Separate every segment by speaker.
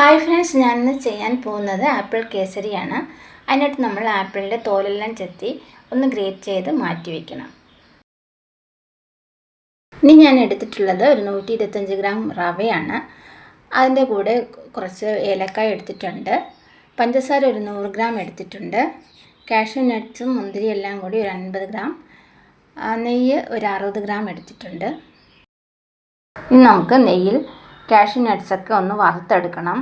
Speaker 1: Hi friends, ഞാനിന്ന് ചെയ്യാൻ പോകുന്നത് ആപ്പിൾ കേസരിയാണ്. അതിനായിട്ട് നമ്മൾ ആപ്പിളിൻ്റെ തോലെല്ലാം ചെത്തി ഒന്ന് ഗ്രേറ്റ് ചെയ്ത് മാറ്റി വയ്ക്കണം. ഇനി ഞാൻ എടുത്തിട്ടുള്ളത് ഒരു 125 ഗ്രാം റവയാണ്. അതിൻ്റെ കൂടെ കുറച്ച് ഏലക്കായ എടുത്തിട്ടുണ്ട്. പഞ്ചസാര ഒരു 100 ഗ്രാം എടുത്തിട്ടുണ്ട്. കാഷ്യൂ നട്ട്സും മുന്തിരി എല്ലാം കൂടി ഒരു 50 ഗ്രാം. നെയ്യ് ഒരു 60 ഗ്രാം എടുത്തിട്ടുണ്ട്. ഇനി നമുക്ക് നെയ്യിൽ കാഷ്യൂ നട്ട്സൊക്കെ ഒന്ന് വറുത്തെടുക്കണം.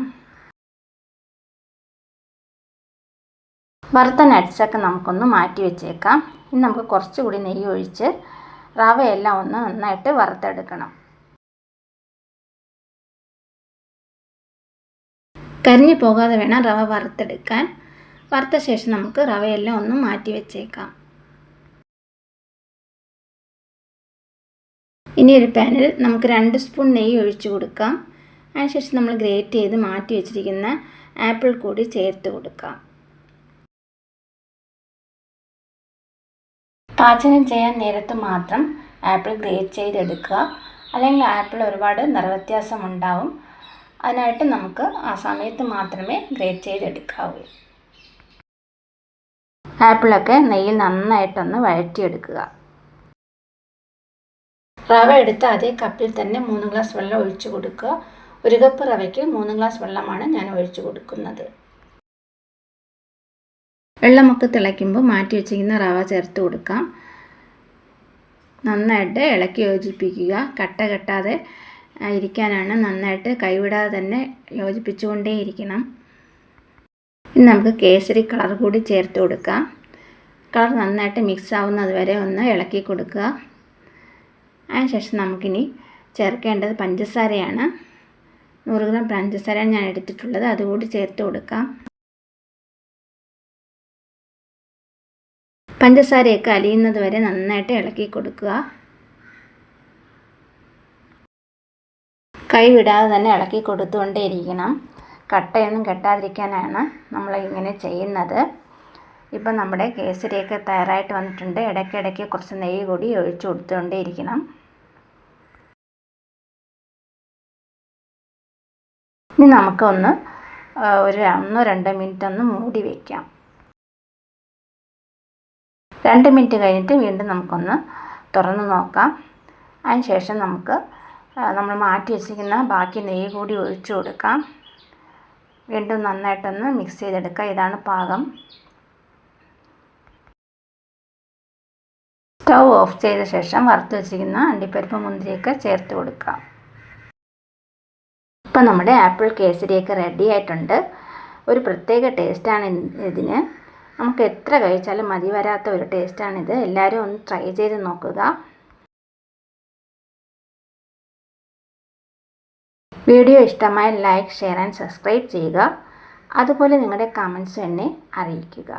Speaker 1: വറുത്ത നട്ട്സൊക്കെ നമുക്കൊന്ന് മാറ്റി വെച്ചേക്കാം. ഇനി നമുക്ക് കുറച്ചുകൂടി നെയ്യ് ഒഴിച്ച് റവയെല്ലാം ഒന്ന് നന്നായിട്ട് വറുത്തെടുക്കണം. കരിഞ്ഞു പോകാതെ വേണം റവ വറുത്തെടുക്കാൻ. വറുത്ത ശേഷം നമുക്ക് റവയെല്ലാം ഒന്ന് മാറ്റി വെച്ചേക്കാം. ഇനി ഒരു പാനിൽ നമുക്ക് 2 സ്പൂൺ നെയ്യ് ഒഴിച്ചു കൊടുക്കാം. അതിനുശേഷം നമ്മൾ ഗ്രേറ്റ് ചെയ്ത് മാറ്റി വെച്ചിരിക്കുന്ന ആപ്പിൾ കൂടി ചേർത്ത് കൊടുക്കാം. പാചകം ചെയ്യാൻ നേരത്ത് മാത്രം ആപ്പിൾ ഗ്രേറ്റ് ചെയ്തെടുക്കുക, അല്ലെങ്കിൽ ആപ്പിൾ ഒരുപാട് നിറവ്യത്യാസം ഉണ്ടാവും. അതിനായിട്ട് നമുക്ക് ആ സമയത്ത് മാത്രമേ ഗ്രേറ്റ് ചെയ്തെടുക്കാവൂ. ആപ്പിളൊക്കെ നെയ്യിൽ നന്നായിട്ടൊന്ന് വഴറ്റിയെടുക്കുക. റവ എടുത്ത് അതേ കപ്പിൽ തന്നെ 3 ഗ്ലാസ് വെള്ളം ഒഴിച്ചു കൊടുക്കുക. 1 കപ്പ് റവയ്ക്ക് 3 ഗ്ലാസ് വെള്ളമാണ് ഞാൻ ഒഴിച്ചു കൊടുക്കുന്നത്. വെള്ളമൊക്കെ തിളയ്ക്കുമ്പോൾ മാറ്റി വെച്ചിരിക്കുന്ന റവ ചേർത്ത് കൊടുക്കാം. നന്നായിട്ട് ഇളക്കി യോജിപ്പിക്കുക. കട്ട കെട്ടാതെ ഇരിക്കാനാണ്. നന്നായിട്ട് കൈവിടാതെ തന്നെ യോജിപ്പിച്ചുകൊണ്ടേയിരിക്കണം. ഇനി നമുക്ക് കേസരി കളർ കൂടി ചേർത്ത് കൊടുക്കാം. കളർ നന്നായിട്ട് മിക്സ് ആവുന്നത് വരെ ഒന്ന് ഇളക്കി കൊടുക്കുക. അതിനുശേഷം നമുക്കിനി ചേർക്കേണ്ടത് പഞ്ചസാരയാണ്. 100 ഗ്രാം പഞ്ചസാരയാണ് ഞാൻ എടുത്തിട്ടുള്ളത്. അതുകൂടി ചേർത്ത് കൊടുക്കാം. പഞ്ചസാരയൊക്കെ അലിയുന്നത് വരെ നന്നായിട്ട് ഇളക്കി കൊടുക്കുക. കൈ വിടാതെ തന്നെ ഇളക്കി കൊടുത്തുകൊണ്ടേയിരിക്കണം. കട്ടയൊന്നും കെട്ടാതിരിക്കാനാണ് നമ്മൾ ഇങ്ങനെ ചെയ്യുന്നത്. ഇപ്പം നമ്മുടെ കേസരിയൊക്കെ തയ്യാറായിട്ട് വന്നിട്ടുണ്ട്. ഇടയ്ക്കിടയ്ക്ക് കുറച്ച് നെയ്യ് കൂടി ഒഴിച്ചു കൊടുത്തുകൊണ്ടേയിരിക്കണം. ഇനി നമുക്കൊന്ന് ഒരു 1-2 മിനിറ്റ് ഒന്ന് മൂടി വയ്ക്കാം. 2 മിനിറ്റ് കഴിഞ്ഞിട്ട് വീണ്ടും നമുക്കൊന്ന് തുറന്ന് നോക്കാം. അതിനുശേഷം നമുക്ക് നമ്മൾ മാറ്റി വെച്ചിരിക്കുന്ന ബാക്കി നെയ്യ് കൂടി ഒഴിച്ചു കൊടുക്കാം. വീണ്ടും നന്നായിട്ടൊന്ന് മിക്സ് ചെയ്തെടുക്കുക. ഇതാണ് പാകം. സ്റ്റൗ ഓഫ് ചെയ്ത ശേഷം വറുത്ത് വെച്ചിരിക്കുന്ന അണ്ടിപ്പരിപ്പ് മുന്തിരിയൊക്കെ ചേർത്ത് കൊടുക്കാം. ഇപ്പം നമ്മുടെ ആപ്പിൾ കേസരിയൊക്കെ റെഡി ആയിട്ടുണ്ട്. ഒരു പ്രത്യേക ടേസ്റ്റാണ് ഇതിന്. നമുക്ക് എത്ര കഴിച്ചാലും മതി വരാത്ത ഒരു ടേസ്റ്റാണിത്. എല്ലാവരും ഒന്ന് ട്രൈ ചെയ്ത് നോക്കുക. വീഡിയോ ഇഷ്ടമായ ലൈക്ക്, ഷെയർ ആൻഡ് സബ്സ്ക്രൈബ് ചെയ്യുക. അതുപോലെ നിങ്ങളുടെ കമൻറ്റ്സ് എന്നെ അറിയിക്കുക.